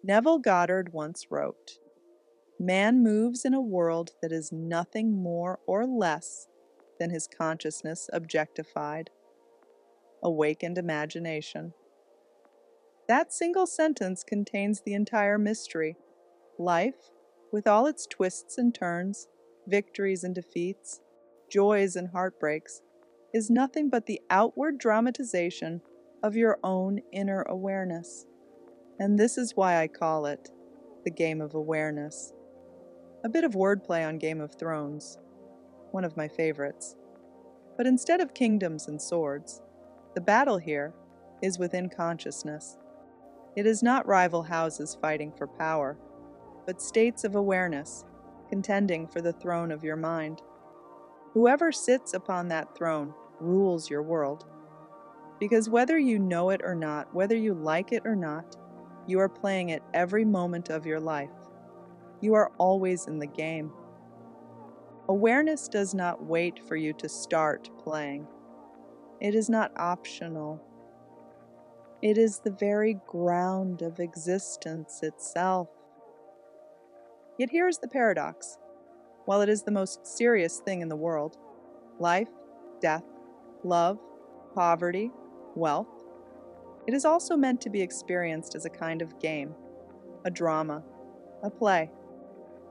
Neville Goddard once wrote, "Man moves in a world that is nothing more or less than his consciousness objectified, awakened imagination." That single sentence contains the entire mystery. Life, with all its twists and turns, victories and defeats, joys and heartbreaks, is nothing but the outward dramatization of your own inner awareness. And this is why I call it the game of awareness. A bit of wordplay on Game of Thrones, one of my favorites. But instead of kingdoms and swords, the battle here is within consciousness. It is not rival houses fighting for power, but states of awareness contending for the throne of your mind. Whoever sits upon that throne rules your world. Because whether you know it or not, whether you like it or not, you are playing it every moment of your life. You are always in the game. Awareness does not wait for you to start playing. It is not optional. It is the very ground of existence itself. Yet here is the paradox. While it is the most serious thing in the world, life, death, love, poverty, wealth, it is also meant to be experienced as a kind of game, a drama, a play,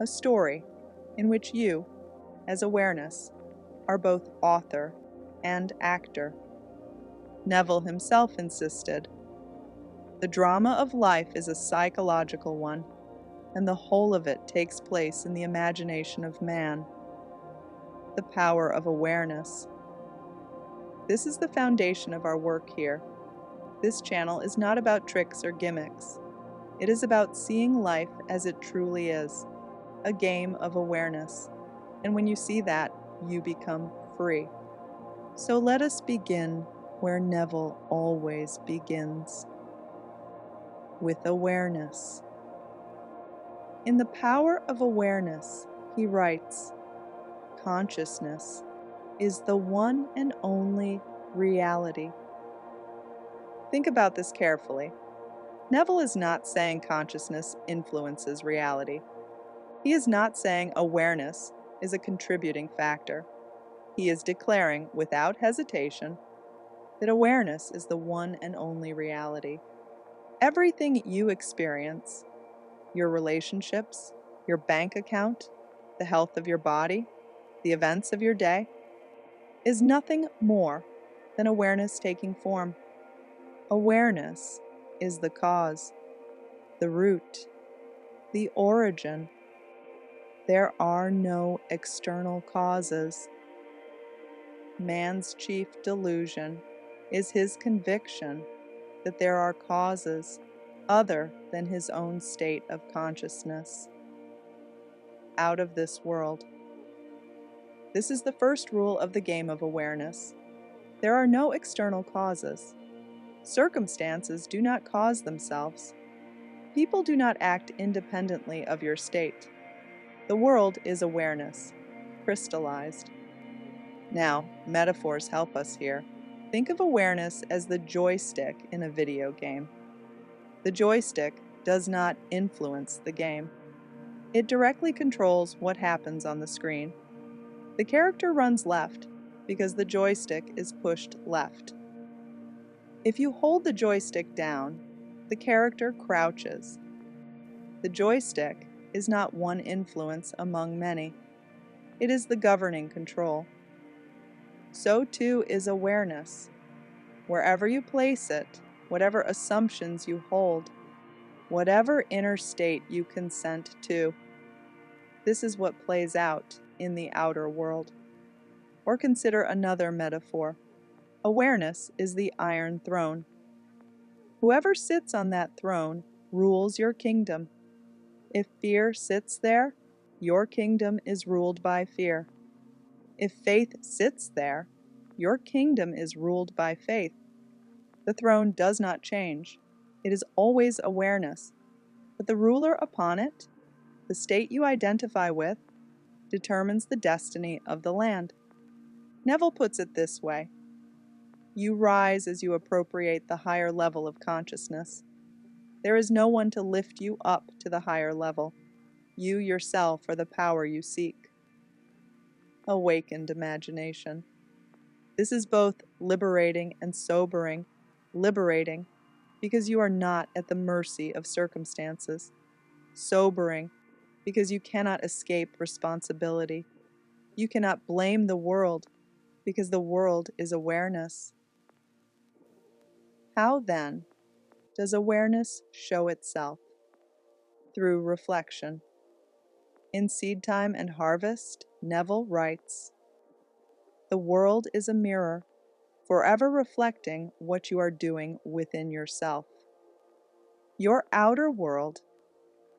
a story in which you, as awareness, are both author and actor. Neville himself insisted, "The drama of life is a psychological one, and the whole of it takes place in the imagination of man." The power of awareness. This is the foundation of our work here. This channel is not about tricks or gimmicks. It is about seeing life as it truly is, a game of awareness. And when you see that, you become free. So let us begin where Neville always begins, with awareness. In The Power of Awareness, he writes, "Consciousness is the one and only reality." Think about this carefully. Neville is not saying consciousness influences reality. He is not saying awareness is a contributing factor. He is declaring, without hesitation, that awareness is the one and only reality. Everything you experience, your relationships, your bank account, the health of your body, the events of your day, is nothing more than awareness taking form. Awareness is the cause, the root, the origin. There are no external causes. Man's chief delusion is his conviction that there are causes other than his own state of consciousness, out of this world. This is the first rule of the game of awareness. There are no external causes. Circumstances do not cause themselves. People do not act independently of your state. The world is awareness, crystallized. Now, metaphors help us here. Think of awareness as the joystick in a video game. The joystick does not influence the game. It directly controls what happens on the screen. The character runs left because the joystick is pushed left. If you hold the joystick down, the character crouches. The joystick is not one influence among many. It is the governing control. So too is awareness. Wherever you place it, whatever assumptions you hold, whatever inner state you consent to, this is what plays out in the outer world. Or consider another metaphor. Awareness is the Iron Throne. Whoever sits on that throne rules your kingdom. If fear sits there, your kingdom is ruled by fear. If faith sits there, your kingdom is ruled by faith. The throne does not change. It is always awareness. But the ruler upon it, the state you identify with, determines the destiny of the land. Neville puts it this way: you rise as you appropriate the higher level of consciousness. There is no one to lift you up to the higher level. You yourself are the power you seek. Awakened imagination. This is both liberating and sobering. Liberating, because you are not at the mercy of circumstances. Sobering, because you cannot escape responsibility. You cannot blame the world, because the world is awareness. How, then, does awareness show itself? Through reflection. In Seed Time and Harvest, Neville writes, "The world is a mirror, forever reflecting what you are doing within yourself. Your outer world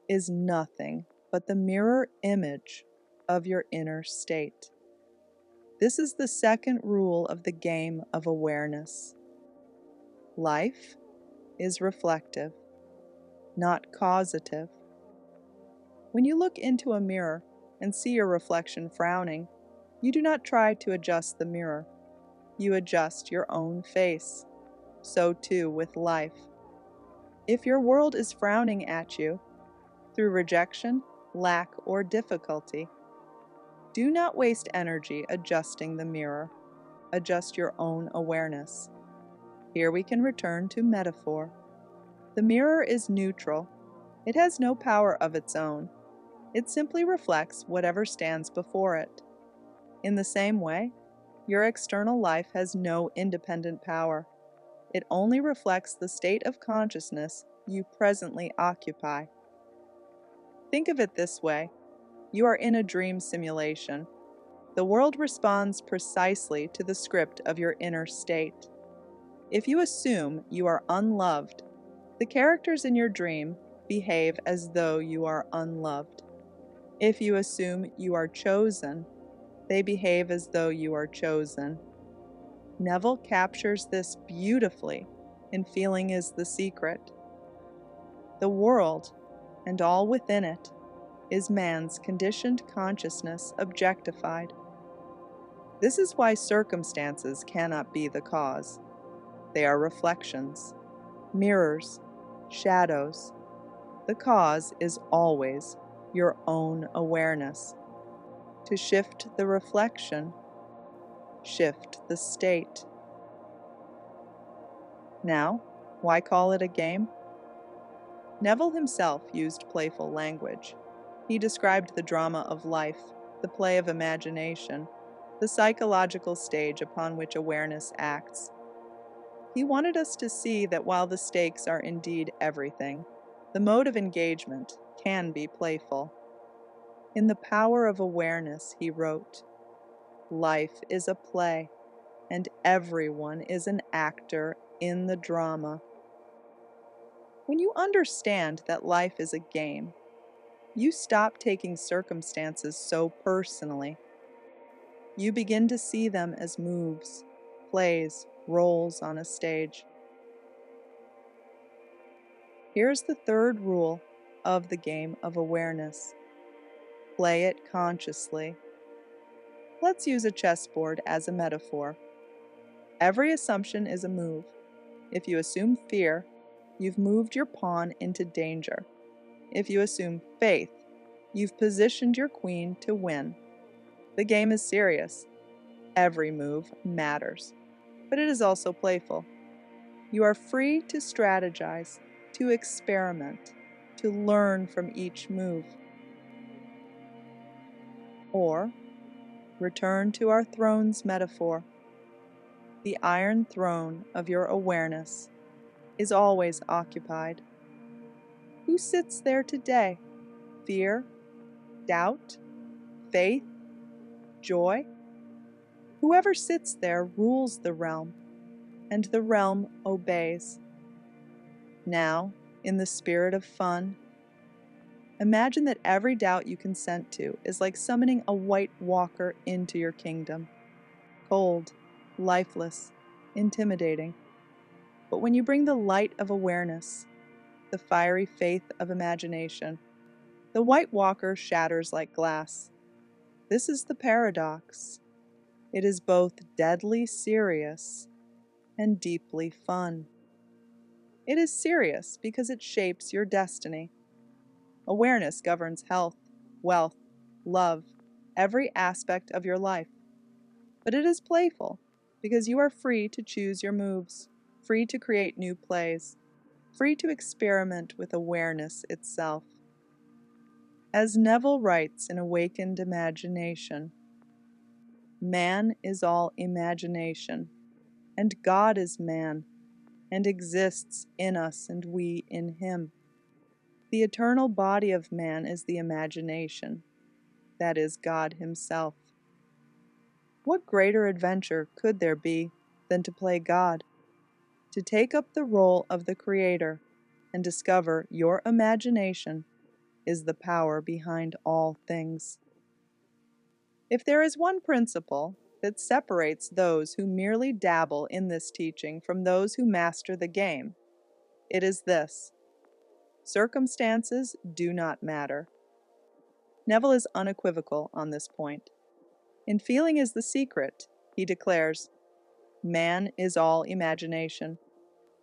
is nothing but the mirror image of your inner state." This is the second rule of the game of awareness. Life is reflective, not causative. When you look into a mirror and see your reflection frowning, you do not try to adjust the mirror. You adjust your own face. So too with life. If your world is frowning at you through rejection, lack, or difficulty, do not waste energy adjusting the mirror. Adjust your own awareness. Here we can return to metaphor. The mirror is neutral. It has no power of its own. It simply reflects whatever stands before it. In the same way, your external life has no independent power. It only reflects the state of consciousness you presently occupy. Think of it this way. You are in a dream simulation. The world responds precisely to the script of your inner state. If you assume you are unloved, the characters in your dream behave as though you are unloved. If you assume you are chosen, they behave as though you are chosen. Neville captures this beautifully in Feeling is the Secret. The world, and all within it, is man's conditioned consciousness objectified. This is why circumstances cannot be the cause. They are reflections, mirrors, shadows. The cause is always your own awareness. To shift the reflection, shift the state. Now, why call it a game? Neville himself used playful language. He described the drama of life, the play of imagination, the psychological stage upon which awareness acts. He wanted us to see that while the stakes are indeed everything, the mode of engagement can be playful. In The Power of Awareness, he wrote, "Life is a play, and everyone is an actor in the drama." When you understand that life is a game, you stop taking circumstances so personally. You begin to see them as moves, plays, roles on a stage. Here's the third rule of the game of awareness. Play it consciously. Let's use a chessboard as a metaphor. Every assumption is a move. If you assume fear, you've moved your pawn into danger. If you assume faith, you've positioned your queen to win. The game is serious. Every move matters, but it is also playful. You are free to strategize, to experiment, to learn from each move. Or, return to our throne's metaphor. The iron throne of your awareness is always occupied. Who sits there today? Fear? Doubt? Faith? Joy? Whoever sits there rules the realm, and the realm obeys. Now, in the spirit of fun, imagine that every doubt you consent to is like summoning a white walker into your kingdom. Cold, lifeless, intimidating. But when you bring the light of awareness, the fiery faith of imagination, the white walker shatters like glass. This is the paradox. It is both deadly serious and deeply fun. It is serious because it shapes your destiny. Awareness governs health, wealth, love, every aspect of your life. But it is playful because you are free to choose your moves, free to create new plays, free to experiment with awareness itself. As Neville writes in Awakened Imagination, man is all imagination, and God is man, and exists in us and we in him. The eternal body of man is the imagination, that is God himself. What greater adventure could there be than to play God, to take up the role of the Creator and discover your imagination is the power behind all things. If there is one principle that separates those who merely dabble in this teaching from those who master the game, it is this: circumstances do not matter. Neville is unequivocal on this point. In Feeling is the Secret, he declares, man is all imagination.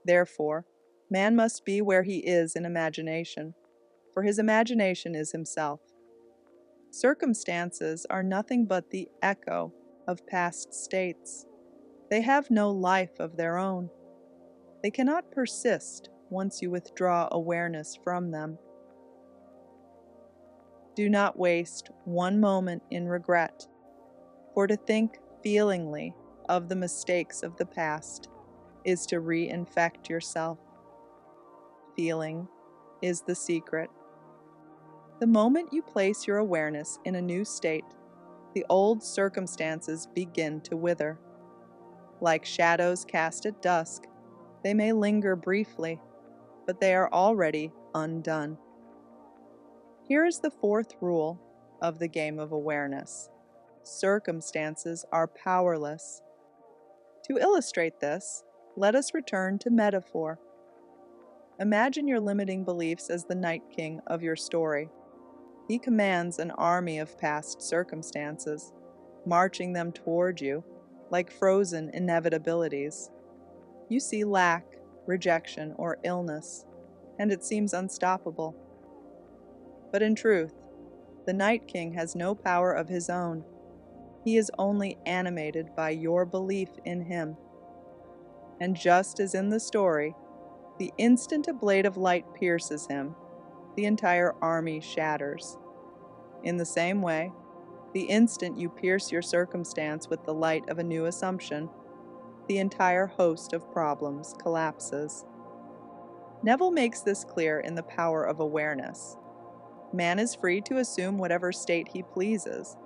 Therefore, man must be where he is in imagination, for his imagination is himself. Circumstances are nothing but the echo of past states. They have no life of their own. They cannot persist once you withdraw awareness from them. Do not waste one moment in regret, for to think feelingly of the mistakes of the past is to reinfect yourself. Feeling is the secret. The moment you place your awareness in a new state, the old circumstances begin to wither. Like shadows cast at dusk, they may linger briefly, but they are already undone. Here is the fourth rule of the game of awareness: circumstances are powerless. To illustrate this, let us return to metaphor. Imagine your limiting beliefs as the Night King of your story. He commands an army of past circumstances, marching them toward you like frozen inevitabilities. You see lack, rejection, or illness, and it seems unstoppable. But in truth, the Night King has no power of his own. He is only animated by your belief in him. And just as in the story, the instant a blade of light pierces him, the entire army shatters. In the same way, the instant you pierce your circumstance with the light of a new assumption, the entire host of problems collapses. Neville makes this clear in The Power of Awareness. Man is free to assume whatever state he pleases,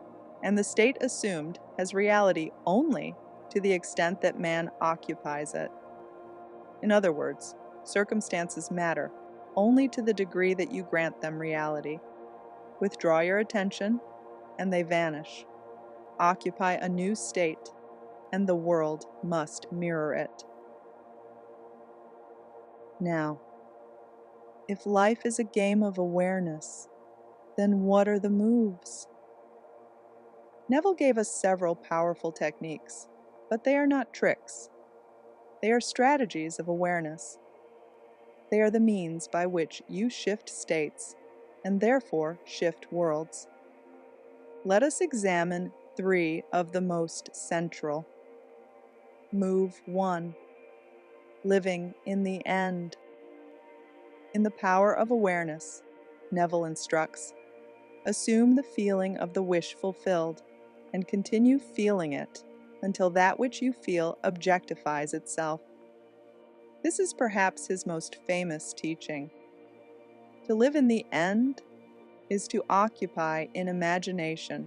and the state assumed has reality only to the extent that man occupies it. In other words, circumstances matter only to the degree that you grant them reality. Withdraw your attention, and they vanish. Occupy a new state, and the world must mirror it. Now, if life is a game of awareness, then what are the moves? Neville gave us several powerful techniques, but they are not tricks. They are strategies of awareness. They are the means by which you shift states and therefore shift worlds. Let us examine 3 of the most central. Move 1. Living in the end. In The Power of Awareness, Neville instructs, assume the feeling of the wish fulfilled and continue feeling it until that which you feel objectifies itself. This is perhaps his most famous teaching. To live in the end is to occupy in imagination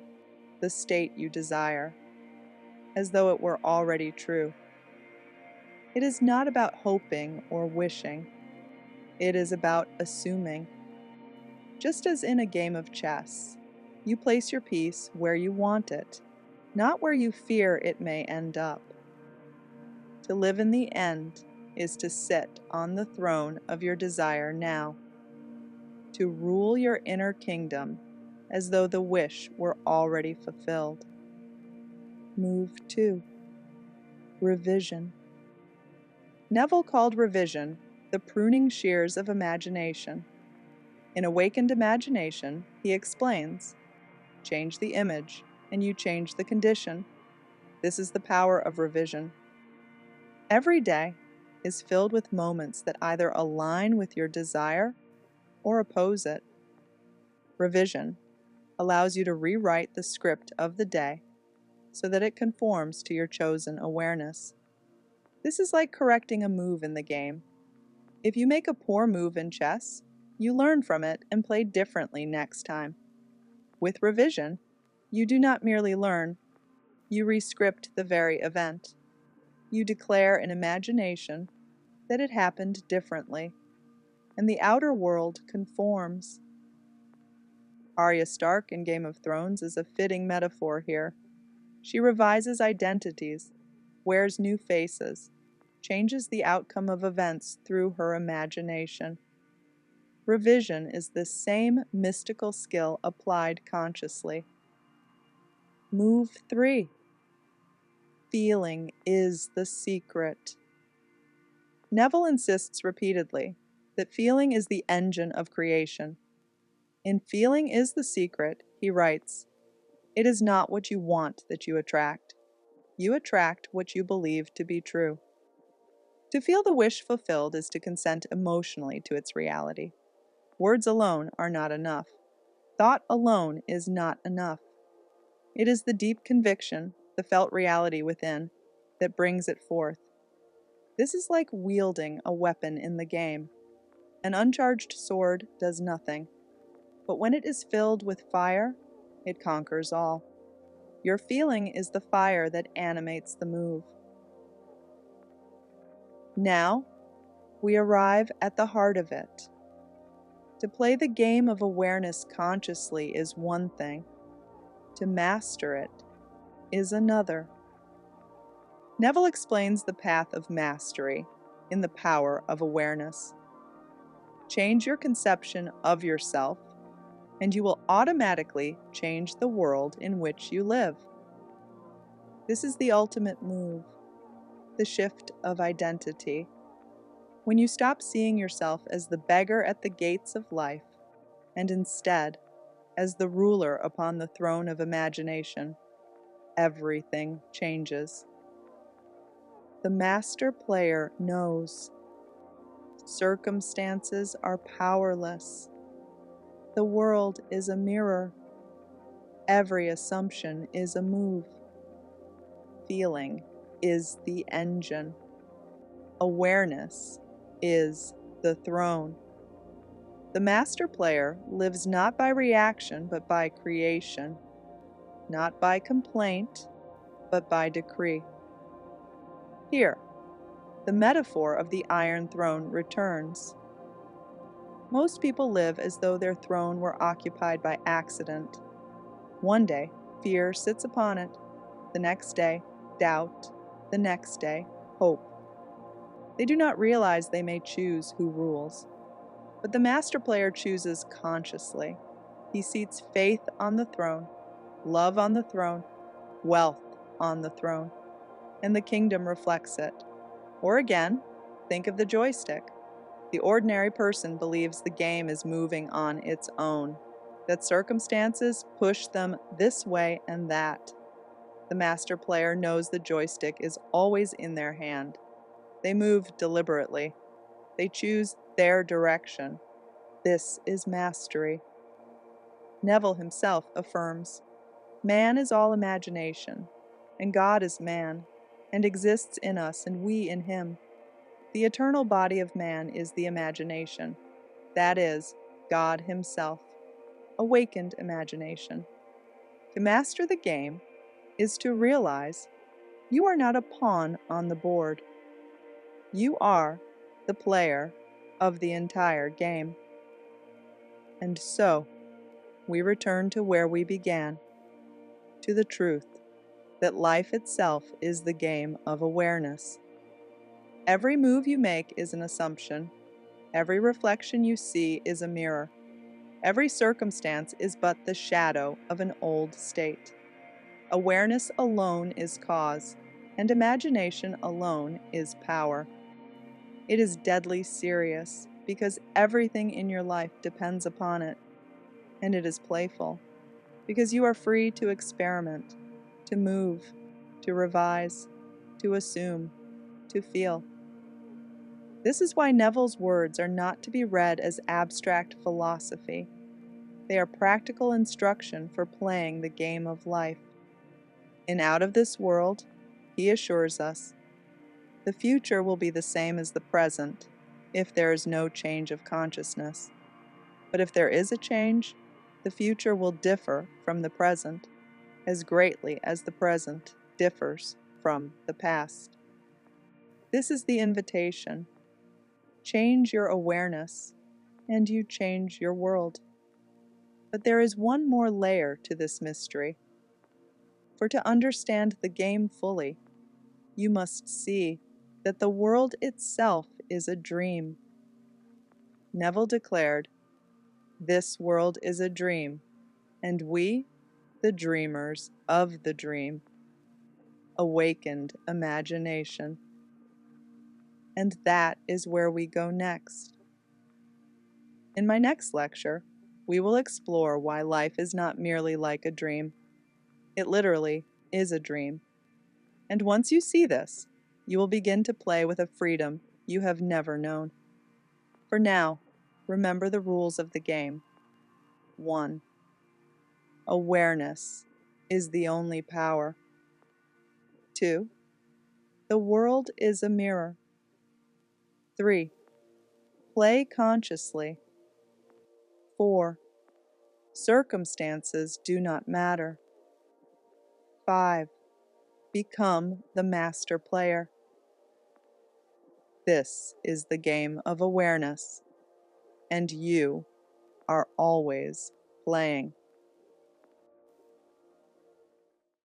the state you desire, as though it were already true. It is not about hoping or wishing. It is about assuming. Just as in a game of chess, you place your piece where you want it, not where you fear it may end up. To live in the end is to sit on the throne of your desire now, to rule your inner kingdom as though the wish were already fulfilled. Move 2. Revision. Neville called revision the pruning shears of imagination. In Awakened Imagination, he explains, change the image, and you change the condition. This is the power of revision. Every day is filled with moments that either align with your desire or oppose it. Revision allows you to rewrite the script of the day so that it conforms to your chosen awareness. This is like correcting a move in the game. If you make a poor move in chess, you learn from it and play differently next time. With revision, you do not merely learn, you rescript the very event. You declare in imagination that it happened differently, and the outer world conforms. Arya Stark in Game of Thrones is a fitting metaphor here. She revises identities, wears new faces, changes the outcome of events through her imagination. Revision is the same mystical skill applied consciously. Move 3. Feeling is the secret. Neville insists repeatedly that feeling is the engine of creation. In Feeling is the Secret, he writes, "It is not what you want that you attract. You attract what you believe to be true." To feel the wish fulfilled is to consent emotionally to its reality. Words alone are not enough. Thought alone is not enough. It is the deep conviction, the felt reality within, that brings it forth. This is like wielding a weapon in the game. An uncharged sword does nothing, but when it is filled with fire, it conquers all. Your feeling is the fire that animates the move. Now, we arrive at the heart of it. To play the game of awareness consciously is one thing. To master it is another. Neville explains the path of mastery in The Power of Awareness. Change your conception of yourself, and you will automatically change the world in which you live. This is the ultimate move, the shift of identity. When you stop seeing yourself as the beggar at the gates of life, and instead as the ruler upon the throne of imagination, everything changes. The master player knows. Circumstances are powerless. The world is a mirror. Every assumption is a move. Feeling is the engine. Awareness is the throne. The master player lives not by reaction but by creation, not by complaint but by decree. Here, the metaphor of the Iron Throne returns. Most people live as though their throne were occupied by accident. One day, fear sits upon it. The next day, doubt. The next day, hope. They do not realize they may choose who rules. But the master player chooses consciously. He seats faith on the throne, love on the throne, wealth on the throne, and the kingdom reflects it. Or again, think of the joystick. The ordinary person believes the game is moving on its own, that circumstances push them this way and that. The master player knows the joystick is always in their hand. They move deliberately. They choose their direction. This is mastery. Neville himself affirms, "Man is all imagination, and God is man, and exists in us and we in him. The eternal body of man is the imagination, that is, God himself, awakened imagination." To master the game is to realize you are not a pawn on the board. You are the player of the entire game. And so, we return to where we began, to the truth that life itself is the game of awareness. Every move you make is an assumption. Every reflection you see is a mirror. Every circumstance is but the shadow of an old state. Awareness alone is cause, and imagination alone is power. It is deadly serious because everything in your life depends upon it, and it is playful because you are free to experiment, to move, to revise, to assume, to feel. This is why Neville's words are not to be read as abstract philosophy. They are practical instruction for playing the game of life. In Out of This World, he assures us, the future will be the same as the present if there is no change of consciousness. But if there is a change, the future will differ from the present as greatly as the present differs from the past. This is the invitation. Change your awareness, and you change your world. But there is one more layer to this mystery. For to understand the game fully, you must see that the world itself is a dream. Neville declared, "This world is a dream, and we, the dreamers of the dream." Awakened imagination. And that is where we go next. In my next lecture, we will explore why life is not merely like a dream. It literally is a dream. And once you see this, you will begin to play with a freedom you have never known. For now, remember the rules of the game. 1. Awareness is the only power. 2. The world is a mirror. 3. Play consciously. 4. Circumstances do not matter. 5. Become the master player. This is the game of awareness, and you are always playing.